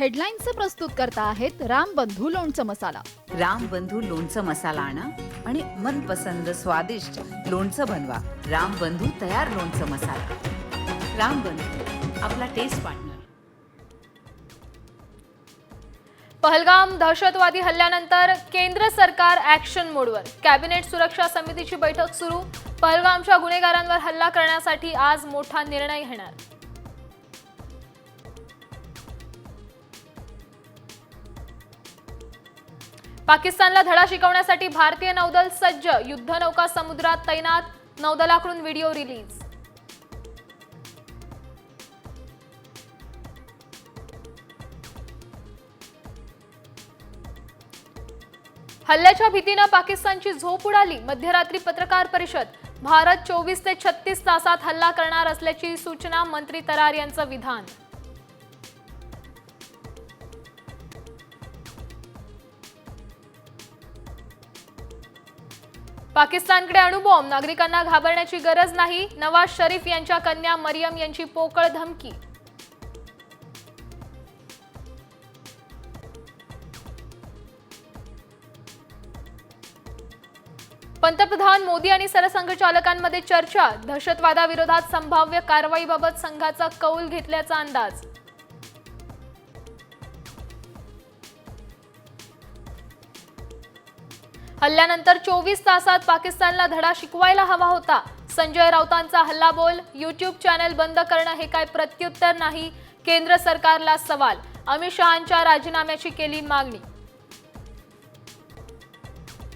हेडलाईन्सचे प्रस्तुत करता आहेत रामबंधू लोणचं मसाला। रामबंधू लोणचं मसाला आणा आणि मनपसंद स्वादिष्ट लोणचं बनवा। रामबंधू तयार लोणचं मसाला। रामबंधू आपला टेस्ट पार्टनर। पहलगाम दहशतवादी हल्ल्यानंतर केंद्र सरकार ॲक्शन मोडवर। कॅबिनेट सुरक्षा समितीची बैठक सुरू। पहलगामच्या गुन्हेगारांवर हल्ला करण्यासाठी आज मोठा निर्णय घेणार। पाकिस्तानला धडा शिकवण्यासाठी भारतीय नौदल सज्ज। युद्धनौका समुद्रात तैनात। नौदलाकडून व्हिडिओ रिलीज। हल्ल्याच्या भीतीने पाकिस्तानची झोप उडाली। मध्यरात्री पत्रकार परिषद। भारत 24 ते 36 तासात हल्ला करणार असल्याची सूचना। मंत्री तरार यांचं विधान। पाकिस्तानकडे अणुबॉम्ब। नागरिकांना घाबरण्याची गरज नाही। नवाज शरीफ यांच्या कन्या मरियम यांची पोकळ धमकी। पंतप्रधान मोदी आणि सरसंघचालकांमध्ये चर्चा। दहशतवादाविरोधात संभाव्य कारवाईबाबत संघाचा कौल घेतल्याचा अंदाज। हल्ल्यानंतर 24 तासात पाकिस्तानला धडा शिकवायला हवा होता। संजय राऊतांचा हल्लाबोल। यूट्यूब चॅनल बंद करणं हे काय प्रत्युत्तर नाही। केंद्र सरकारला सवाल। अमित शहांच्या राजीनाम्याची केली मागणी।